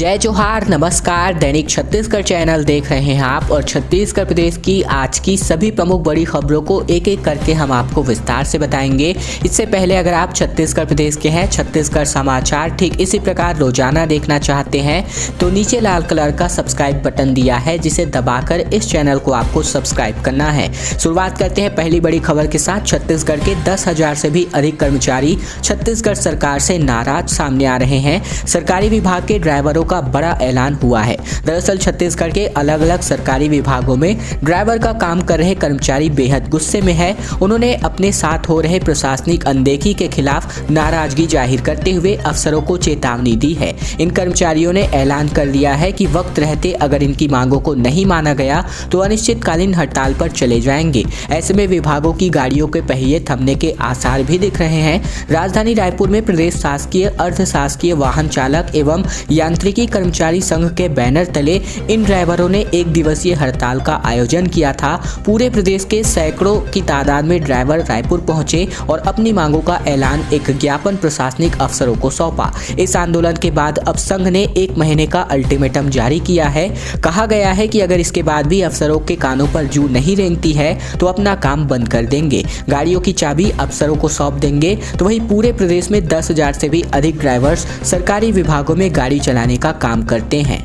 जय जोहार, नमस्कार। दैनिक छत्तीसगढ़ चैनल देख रहे हैं आप और छत्तीसगढ़ प्रदेश की आज की सभी प्रमुख बड़ी खबरों को एक एक करके हम आपको विस्तार से बताएंगे। इससे पहले अगर आप छत्तीसगढ़ प्रदेश के हैं, छत्तीसगढ़ समाचार ठीक इसी प्रकार रोजाना देखना चाहते हैं तो नीचे लाल कलर का सब्सक्राइब बटन दिया है, जिसे दबाकर इस चैनल को आपको सब्सक्राइब करना है। शुरुआत करते हैं पहली बड़ी खबर के साथ। छत्तीसगढ़ के 10,000 से भी अधिक कर्मचारी छत्तीसगढ़ सरकार से नाराज सामने आ रहे हैं। सरकारी विभाग के ड्राइवरों का बड़ा ऐलान हुआ है। दरअसल छत्तीसगढ़ के अलग अलग सरकारी विभागों में ड्राइवर का काम कर रहे कर्मचारी बेहद गुस्से में है। उन्होंने अपने साथ हो रहे प्रशासनिक अनदेखी के खिलाफ नाराजगी जाहिर करते हुए अफसरों को चेतावनी दी है। इन कर्मचारियों ने ऐलान कर दिया है कि वक्त रहते अगर इनकी मांगों को नहीं माना गया तो अनिश्चितकालीन हड़ताल पर चले जाएंगे। ऐसे में विभागों की गाड़ियों के पहिए थमने के आसार भी दिख रहे हैं। राजधानी रायपुर में प्रदेश शासकीय अर्ध शासकीय वाहन चालक एवं यांत्रिकी कर्मचारी संघ के बैनर तले इन ड्राइवरों ने एक दिवसीय हड़ताल का आयोजन किया था। पूरे प्रदेश के सैकड़ों की तादाद में ड्राइवर रायपुर पहुंचे और अपनी मांगों का ऐलान एक ज्ञापन प्रशासनिक अफसरों को सौंपा। इस आंदोलन के बाद अब संघ ने 1 महीने का अल्टीमेटम जारी किया है। कहा गया है कि अगर इसके बाद भी अफसरों के कानों पर जू नहीं रेंगती है तो अपना काम बंद कर देंगे, गाड़ियों की चाबी अफसरों को सौंप देंगे। तो वहीं पूरे प्रदेश में 10,000 से भी अधिक ड्राइवर्स सरकारी विभागों में गाड़ी चलाने का काम करते हैं।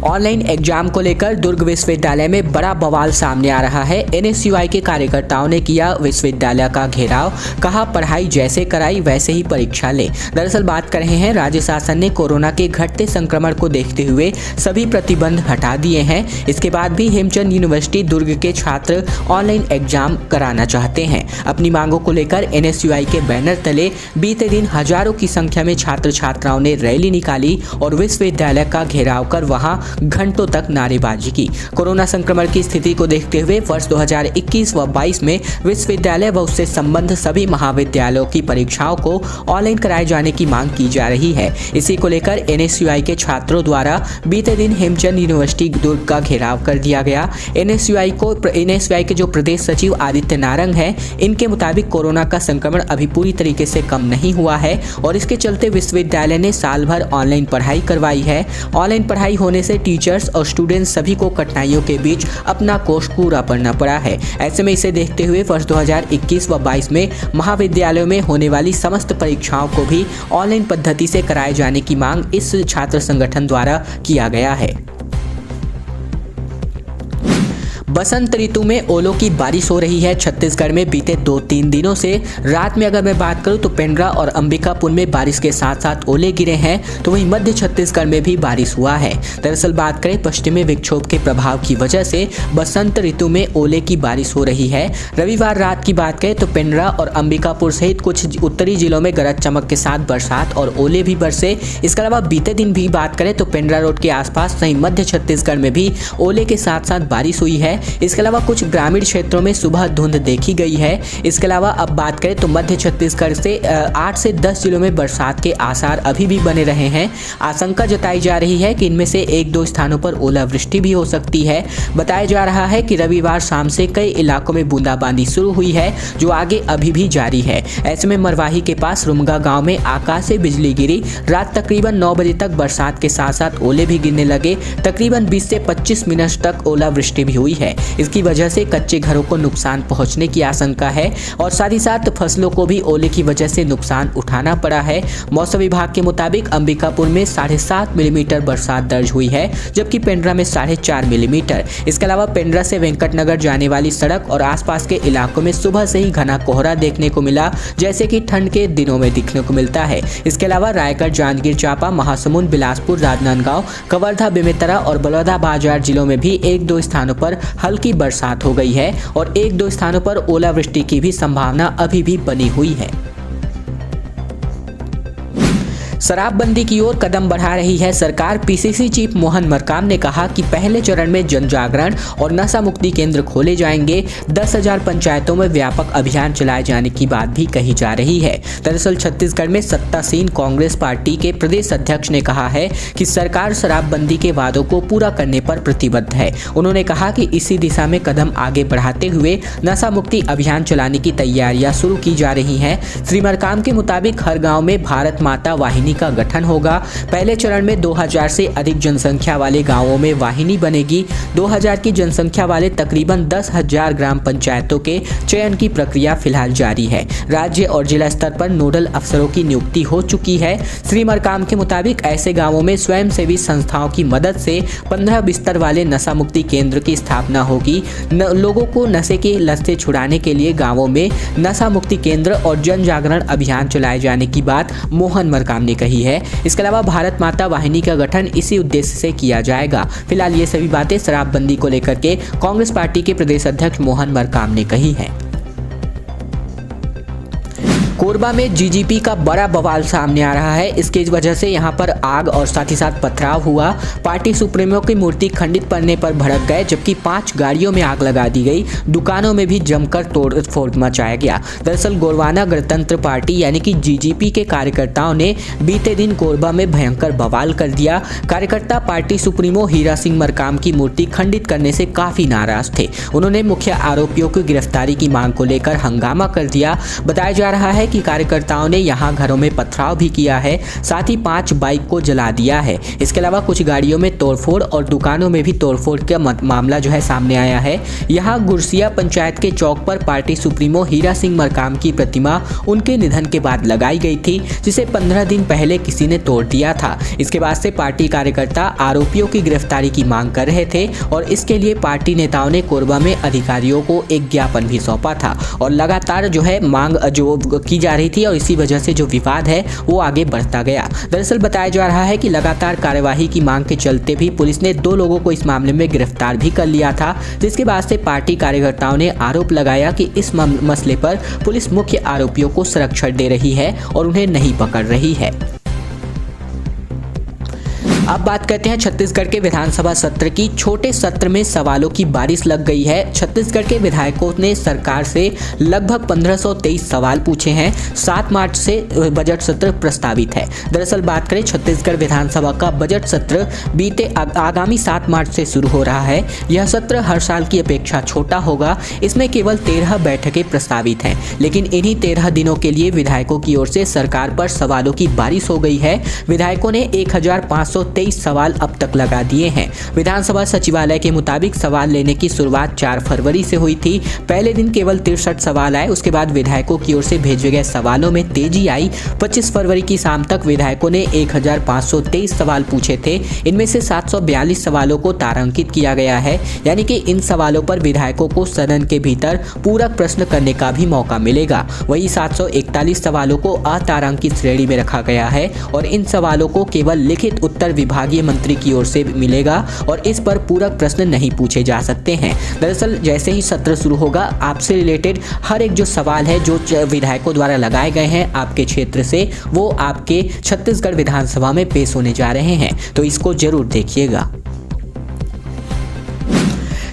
ऑनलाइन एग्जाम को लेकर दुर्ग विश्वविद्यालय में बड़ा बवाल सामने आ रहा है। एनएसयूआई के कार्यकर्ताओं ने किया विश्वविद्यालय का घेराव, कहा पढ़ाई जैसे कराई वैसे ही परीक्षा ले। दरअसल बात कर रहे हैं, राज्य शासन ने कोरोना के घटते संक्रमण को देखते हुए सभी प्रतिबंध हटा दिए हैं। इसके बाद भी हेमचंद यूनिवर्सिटी दुर्ग के छात्र ऑनलाइन एग्जाम कराना चाहते हैं। अपनी मांगों को लेकर एनएसयूआई के बैनर तले बीते दिन हजारों की संख्या में छात्र छात्राओं ने रैली निकाली और विश्वविद्यालय का घेराव कर वहां घंटों तक नारेबाजी की। कोरोना संक्रमण की स्थिति को देखते हुए वर्ष 2021 व 22 में विश्वविद्यालय व उससे संबद्ध सभी महाविद्यालयों की परीक्षाओं को ऑनलाइन कराए जाने की मांग की जा रही है। इसी को लेकर एनएसयूआई के छात्रों द्वारा बीते दिन हेमचंद यूनिवर्सिटी दुर्ग का घेराव कर दिया गया। एनएसयूआई के जो प्रदेश सचिव आदित्य नारंग हैं, इनके मुताबिक कोरोना का संक्रमण अभी पूरी तरीके से कम नहीं हुआ है और इसके चलते विश्वविद्यालय ने साल भर ऑनलाइन पढ़ाई करवाई है। ऑनलाइन पढ़ाई होने से टीचर्स और स्टूडेंट्स सभी को कठिनाइयों के बीच अपना कोर्स पूरा पढ़ना पड़ा है। ऐसे में इसे देखते हुए वर्ष 2021 व 22 में महाविद्यालयों में होने वाली समस्त परीक्षाओं को भी ऑनलाइन पद्धति से कराए जाने की मांग इस छात्र संगठन द्वारा किया गया है। बसंत ऋतु में ओलों की बारिश हो रही है छत्तीसगढ़ में। बीते 2-3 दिनों से रात में अगर मैं बात करूं तो पेंड्रा और अंबिकापुर में बारिश के साथ साथ ओले गिरे हैं, तो वहीं मध्य छत्तीसगढ़ में भी बारिश हुआ है। दरअसल बात करें पश्चिमी विक्षोभ के प्रभाव की वजह से बसंत ऋतु में ओले की बारिश हो रही है। रविवार रात की बात करें तो पेंड्रा और अंबिकापुर सहित कुछ उत्तरी जिलों में गरज चमक के साथ बरसात और ओले भी बरसे। इसके अलावा बीते दिन भी बात करें तो पेंड्रा रोड के आसपास सही मध्य छत्तीसगढ़ में भी ओले के साथ साथ बारिश हुई है। इसके अलावा कुछ ग्रामीण क्षेत्रों में सुबह धुंध देखी गई है। इसके अलावा अब बात करें तो मध्य छत्तीसगढ़ से 8 से 10 जिलों में बरसात के आसार अभी भी बने रहे हैं। आशंका जताई जा रही है कि इनमें से 1-2 स्थानों पर ओलावृष्टि भी हो सकती है। बताया जा रहा है कि रविवार शाम से कई इलाकों में बूंदाबांदी शुरू हुई है, जो आगे अभी भी जारी है। ऐसे में मरवाही के पास रुमगा गाँव में आकाश से बिजली गिरी। रात तकरीबन 9 बजे तक बरसात के साथ साथ ओले भी गिरने लगे। तकरीबन 20 से 25 मिनट तक ओलावृष्टि भी हुई है। इसकी वजह से कच्चे घरों को नुकसान पहुंचने की आशंका है और साथ ही साथ फसलों को भी ओले की वजह से नुकसान उठाना पड़ा है। मौसम विभाग के मुताबिक अंबिकापुर में 7.5 मिलीमीटर बरसात दर्ज हुई है, जबकि पेंड्रा में 4.5 मिलीमीटर। इसके अलावा पेंड्रा से वेंकटनगर जाने वाली सड़क और आसपास के इलाकों में सुबह से ही घना कोहरा देखने को मिला, जैसे कि ठंड के दिनों में दिखने को मिलता है। इसके अलावा रायगढ़, जांजगीर चांपा, महासमुंद, बिलासपुर, राजनांदगांव, कवर्धा, बेमेतरा और बलौदाबाजार जिलों में भी 1-2 स्थानों पर हल्की बरसात हो गई है और 1-2 स्थानों पर ओलावृष्टि की भी संभावना अभी भी बनी हुई है। शराबबंदी की ओर कदम बढ़ा रही है सरकार। पीसीसी चीफ मोहन मरकाम ने कहा कि पहले चरण में जन जागरण और नशा मुक्ति केंद्र खोले जाएंगे। 10,000 पंचायतों में व्यापक अभियान चलाए जाने की बात भी कही जा रही है। दरअसल छत्तीसगढ़ में सत्तासीन कांग्रेस पार्टी के प्रदेश अध्यक्ष ने कहा है कि सरकार शराबबंदी के वादों को पूरा करने पर प्रतिबद्ध है। उन्होंने कहा कि इसी दिशा में कदम आगे बढ़ाते हुए नशा मुक्ति अभियान चलाने की तैयारियां शुरू की जा रही हैं। श्री मरकाम के मुताबिक हर गाँव में भारत माता वाहिनी वाहिनी का गठन होगा। पहले चरण में 2000 से अधिक जनसंख्या वाले गाँवों में वाहिनी बनेगी। 2000 की जनसंख्या वाले तकरीबन 10,000 ग्राम पंचायतों के चयन की प्रक्रिया फिलहाल जारी है। राज्य और जिला स्तर पर नोडल अफसरों की नियुक्ति हो चुकी है। श्री मरकाम के मुताबिक ऐसे गांवों में स्वयंसेवी संस्थाओं की मदद से 15 बिस्तर वाले नशा मुक्ति केंद्र की स्थापना होगी। लोगों को नशे की लत से छुड़ाने के लिए गांवों में नशा मुक्ति केंद्र और जन जागरण अभियान चलाए जाने की बात मोहन मरकाम ने कही है। इसके अलावा भारत माता वाहिनी का गठन इसी उद्देश्य से किया जाएगा। फिलहाल ये सभी बातें शराबबंदी को लेकर के कांग्रेस पार्टी के प्रदेश अध्यक्ष मोहन मरकाम ने कही है। कोरबा में जीजीपी का बड़ा बवाल सामने आ रहा है। इसकी वजह से यहां पर आग और साथ ही साथ पथराव हुआ। पार्टी सुप्रीमो की मूर्ति खंडित पड़ने पर भड़क गए, जबकि 5 गाड़ियों में आग लगा दी गई। दुकानों में भी जमकर तोड़फोड़ मचाया गया। दरअसल गोरवाना गणतंत्र पार्टी यानी कि जीजीपी के कार्यकर्ताओं ने बीते दिन कोरबा में भयंकर बवाल कर दिया। कार्यकर्ता पार्टी सुप्रीमो हीरा सिंह मरकाम की मूर्ति खंडित करने से काफी नाराज थे। उन्होंने मुख्य आरोपियों की गिरफ्तारी की मांग को लेकर हंगामा कर दिया। बताया जा रहा है कि कार्यकर्ताओं ने यहां घरों में पथराव भी किया है, साथ ही 5 बाइक को जला दिया है। इसके अलावा कुछ गाड़ियों में तोड़फोड़ और दुकानों में भी तोड़फोड़ का मामला जो है सामने आया है। यहां गुरसिया पंचायत के चौक पर पार्टी सुप्रीमो हीरा सिंह मरकाम की प्रतिमा उनके निधन के बाद लगाई गई थी, जिसे 15 दिन पहले किसी ने तोड़ दिया था। इसके बाद से पार्टी कार्यकर्ता आरोपियों की गिरफ्तारी की मांग कर रहे थे और इसके लिए पार्टी नेताओं ने कोरबा में अधिकारियों को एक ज्ञापन भी सौंपा था और लगातार जो है मांग जो की जा रही थी और इसी वजह से जो विवाद है वो आगे बढ़ता गया। दरअसल बताया जा रहा है कि लगातार कार्यवाही की मांग के चलते भी पुलिस ने 2 लोगों को इस मामले में गिरफ्तार भी कर लिया था, जिसके बाद से पार्टी कार्यकर्ताओं ने आरोप लगाया कि इस मसले पर पुलिस मुख्य आरोपियों को संरक्षण दे रही है और उन्हें नहीं पकड़ रही है। अब बात करते हैं छत्तीसगढ़ के विधानसभा सत्र की। छोटे सत्र में सवालों की बारिश लग गई है। छत्तीसगढ़ के विधायकों ने सरकार से लगभग 1523 सवाल पूछे हैं। 7 मार्च से बजट सत्र प्रस्तावित है। दरअसल बात करें छत्तीसगढ़ विधानसभा का बजट सत्र बीते आगामी 7 मार्च से शुरू हो रहा है। यह सत्र हर साल की अपेक्षा छोटा होगा। इसमें केवल 13 बैठकें प्रस्तावित हैं, लेकिन इन्हीं 13 दिनों के लिए विधायकों की ओर से सरकार पर सवालों की बारिश हो गई है। विधायकों ने 1523 सवाल अब तक लगा दिए हैं। विधानसभा सचिवालय के मुताबिक सवाल लेने की शुरुआत 4 फरवरी से हुई थी। पहले दिन केवल 63 सवाल आए। उसके बाद विधायकों की ओर से भेजे गए सवालों में तेजी आई। 25 फरवरी की शाम तक विधायकों ने 1523 सवाल पूछे थे। इनमें से 742 सवालों को तारांकित किया गया है, यानी कि इन सवालों पर विधायकों को सदन के भीतर पूरक प्रश्न करने का भी मौका मिलेगा। वहीं 741 सवालों को अतारांकित श्रेणी में रखा गया है और इन सवालों को केवल लिखित उत्तर विभागीय मंत्री की ओर से मिलेगा और इस पर पूरक प्रश्न नहीं पूछे जा सकते हैं। दरअसल जैसे ही सत्र शुरू होगा, आपसे रिलेटेड हर एक जो सवाल है जो विधायकों द्वारा लगाए गए हैं आपके क्षेत्र से, वो आपके छत्तीसगढ़ विधानसभा में पेश होने जा रहे हैं, तो इसको जरूर देखिएगा।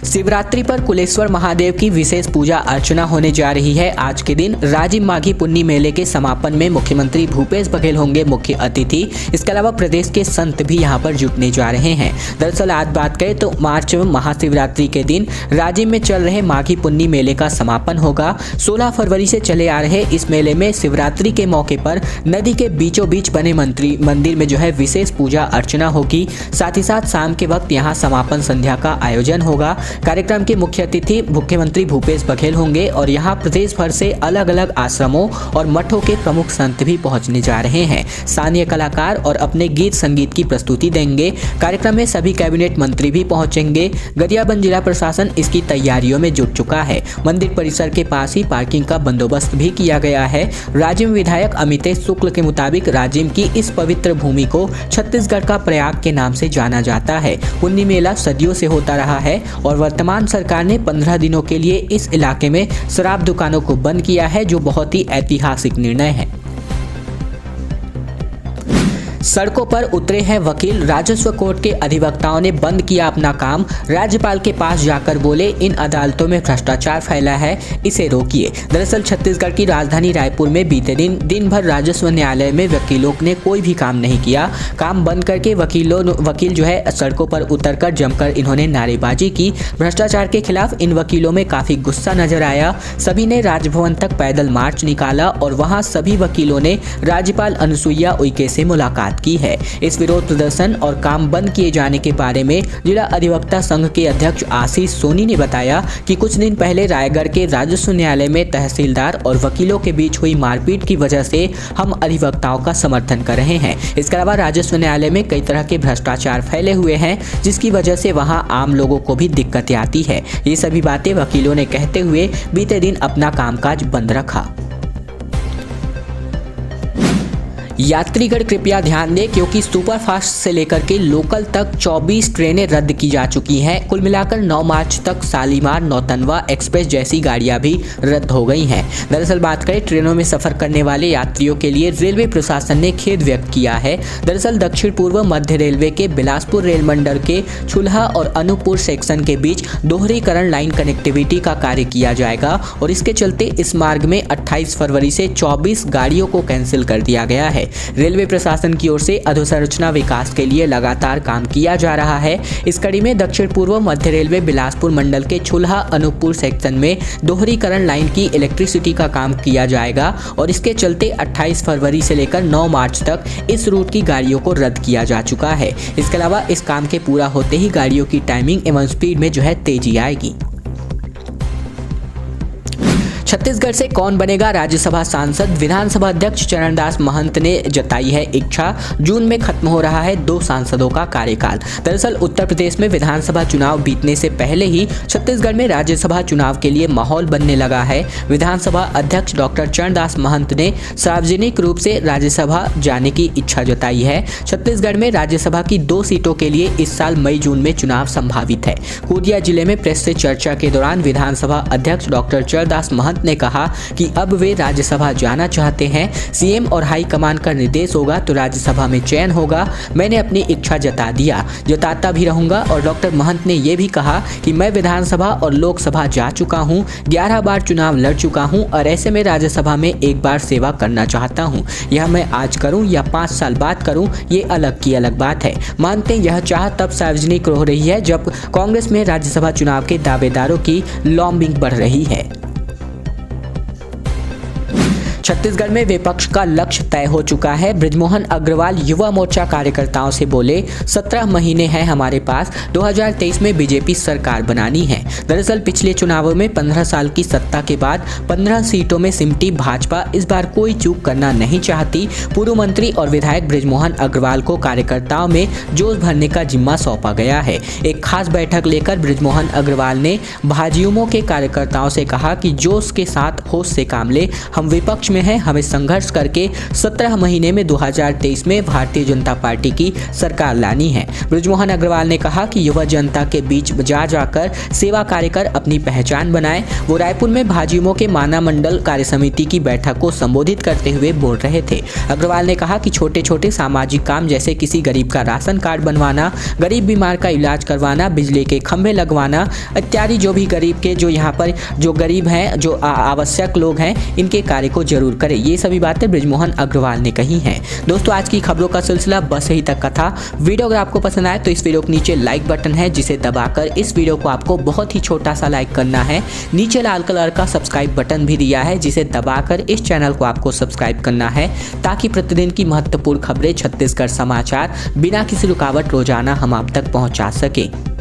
शिवरात्रि पर कुलेश्वर महादेव की विशेष पूजा अर्चना होने जा रही है। आज के दिन राजिम माघी पुन्नी मेले के समापन में मुख्यमंत्री भूपेश बघेल होंगे मुख्य अतिथि। इसके अलावा प्रदेश के संत भी यहां पर जुटने जा रहे हैं। दरअसल आज बात करें तो मार्च में महाशिवरात्रि के दिन राजिम में चल रहे माघी पुन्नी मेले का समापन होगा। 16 फरवरी से चले आ रहे इस मेले में शिवरात्रि के मौके पर नदी के बीचों बीच बने मंदिर में जो है विशेष पूजा अर्चना होगी। साथ ही साथ शाम के वक्त यहाँ समापन संध्या का आयोजन होगा। कार्यक्रम के मुख्य अतिथि मुख्यमंत्री भूपेश बघेल होंगे और यहाँ प्रदेश भर से अलग अलग आश्रमों और मठों के प्रमुख संत भी पहुंचने जा रहे हैं। स्थानीय कलाकार और अपने गीत संगीत की प्रस्तुति देंगे। कार्यक्रम में सभी कैबिनेट मंत्री भी पहुंचेंगे। गरियाबंद जिला प्रशासन इसकी तैयारियों में जुट चुका है। मंदिर परिसर के पास ही पार्किंग का बंदोबस्त भी किया गया है। राजिम विधायक अमितेश शुक्ल के मुताबिक राजिम की इस पवित्र भूमि को छत्तीसगढ़ का प्रयाग के नाम से जाना जाता है। पुन्नी मेला सदियों से होता रहा है और वर्तमान सरकार ने 15 दिनों के लिए इस इलाके में शराब दुकानों को बंद किया है, जो बहुत ही ऐतिहासिक निर्णय है। सड़कों पर उतरे हैं वकील, राजस्व कोर्ट के अधिवक्ताओं ने बंद किया अपना काम। राज्यपाल के पास जाकर बोले इन अदालतों में भ्रष्टाचार फैला है, इसे रोकिए। दरअसल छत्तीसगढ़ की राजधानी रायपुर में बीते दिन भर राजस्व न्यायालय में वकीलों ने कोई भी काम नहीं किया। काम बंद करके वकील जो है सड़कों पर उतरकर जमकर इन्होंने नारेबाजी की। भ्रष्टाचार के खिलाफ इन वकीलों में काफी गुस्सा नजर आया। सभी ने राजभवन तक पैदल मार्च निकाला और वहां सभी वकीलों ने राज्यपाल अनुसुईया उइके से मुलाकात की है। इस विरोध प्रदर्शन और काम बंद किए जाने के बारे में जिला अधिवक्ता संघ के अध्यक्ष आशीष सोनी ने बताया कि कुछ दिन पहले रायगढ़ के राजस्व न्यायालय में तहसीलदार और वकीलों के बीच हुई मारपीट की वजह से हम अधिवक्ताओं का समर्थन कर रहे हैं। इसके अलावा राजस्व न्यायालय में कई तरह के भ्रष्टाचार फैले हुए हैं, जिसकी वजह से वहां आम लोगों को भी दिक्कतें आती है। ये सभी बातें वकीलों ने कहते हुए बीते दिन अपना कामकाज बंद रखा। यात्रीगण कृपया ध्यान दें क्योंकि सुपरफास्ट से लेकर के लोकल तक 24 ट्रेनें रद्द की जा चुकी हैं। कुल मिलाकर 9 मार्च तक शालीमार, नौतनवा एक्सप्रेस जैसी गाड़ियां भी रद्द हो गई हैं। दरअसल बात करें ट्रेनों में सफर करने वाले यात्रियों के लिए रेलवे प्रशासन ने खेद व्यक्त किया है। दरअसल दक्षिण पूर्व मध्य रेलवे के बिलासपुर रेल मंडल के छुल्हा और अनूपपुर सेक्शन के बीच दोहरीकरण लाइन कनेक्टिविटी का कार्य किया जाएगा और इसके चलते इस मार्ग में 28 फरवरी से 24 गाड़ियों को कैंसिल कर दिया गया है। रेलवे प्रशासन की ओर से अधोसंरचना विकास के लिए लगातार काम किया जा रहा है। इस कड़ी में दक्षिण पूर्व मध्य रेलवे बिलासपुर मंडल के छुल्हा अनूपपुर सेक्शन में दोहरीकरण लाइन की इलेक्ट्रिसिटी का काम किया जाएगा और इसके चलते 28 फरवरी से लेकर 9 मार्च तक इस रूट की गाड़ियों को रद्द किया जा चुका है। इसके अलावा इस काम के पूरा होते ही गाड़ियों की टाइमिंग एवं स्पीड में जो है तेजी आएगी। छत्तीसगढ़ से कौन बनेगा राज्यसभा सांसद? विधानसभा अध्यक्ष चरणदास महंत ने जताई है इच्छा। जून में खत्म हो रहा है 2 सांसदों का कार्यकाल। दरअसल उत्तर प्रदेश में विधानसभा चुनाव बीतने से पहले ही छत्तीसगढ़ में राज्यसभा चुनाव के लिए माहौल बनने लगा है। विधानसभा अध्यक्ष डॉक्टर चरणदास महंत ने सार्वजनिक रूप से राज्यसभा जाने की इच्छा जताई है। छत्तीसगढ़ में राज्यसभा की 2 सीटों के लिए इस साल मई-जून में चुनाव संभावित है। कोरिया जिले में प्रेस से चर्चा के दौरान विधानसभा अध्यक्ष डॉक्टर चरणदास महंत ने कहा कि अब वे राज्यसभा जाना चाहते हैं। सीएम और हाईकमान का निर्देश होगा तो राज्यसभा में चयन होगा। मैंने अपनी इच्छा जताता भी रहूंगा। और डॉक्टर महंत ने यह भी कहा कि मैं विधानसभा और लोकसभा जा चुका हूं, 11 बार चुनाव लड़ चुका हूं और ऐसे में राज्यसभा में एक बार सेवा करना चाहता हूं। यह मैं आज करूं या 5 साल बाद करूं, ये अलग बात है। मानते यह चाह तब सार्वजनिक हो रही है जब कांग्रेस में राज्यसभा चुनाव के दावेदारों की लॉबिंग बढ़ रही है। छत्तीसगढ़ में विपक्ष का लक्ष्य तय हो चुका है। बृजमोहन अग्रवाल युवा मोर्चा कार्यकर्ताओं से बोले 17 महीने हैं हमारे पास, 2023 में बीजेपी सरकार बनानी है। दरअसल पिछले चुनावों में 15 साल की सत्ता के बाद 15 सीटों में सिमटी भाजपा इस बार कोई चूक करना नहीं चाहती। पूर्व मंत्री और विधायक बृजमोहन अग्रवाल को कार्यकर्ताओं में जोश भरने का जिम्मा सौंपा गया है। एक खास बैठक लेकर बृजमोहन अग्रवाल ने भाजयुमो के कार्यकर्ताओं से कहा कि जोश के साथ होश से काम ले, हम विपक्ष में है, हमें संघर्ष करके 17 महीने में 2023 में भारतीय जनता पार्टी की सरकार लानी है। बृजमोहन अग्रवाल ने कहा कि युवा जनता के बीच जाकर सेवा कार्य कर अपनी पहचान बनाएं। वो रायपुर में भाजयुमो के माना मंडल कार्य समिति की बैठक को संबोधित करते हुए बोल रहे थे। अग्रवाल ने कहा कि छोटे छोटे सामाजिक काम जैसे किसी गरीब का राशन कार्ड बनवाना, गरीब बीमार का इलाज करवाना, बिजली के खंभे लगवाना इत्यादि जो भी गरीब के जो यहाँ पर जो गरीब हैं, जो आवश्यक लोग हैं, इनके कार्य को जरूर करें। ये सभी बातें बृजमोहन अग्रवाल ने कही हैं। दोस्तों आज की खबरों का सिलसिला बस यहीं तक का था। वीडियो अगर आपको पसंद आए तो इस वीडियो के नीचे लाइक बटन है जिसे दबाकर इस वीडियो को आपको बहुत ही छोटा सा लाइक करना है। नीचे लाल कलर का सब्सक्राइब बटन भी दिया है जिसे दबाकर इस चैनल को आपको सब्सक्राइब करना है ताकि प्रतिदिन की महत्वपूर्ण खबरें छत्तीसगढ़ समाचार बिना किसी रुकावट रोजाना हम आप तक पहुंचा सके।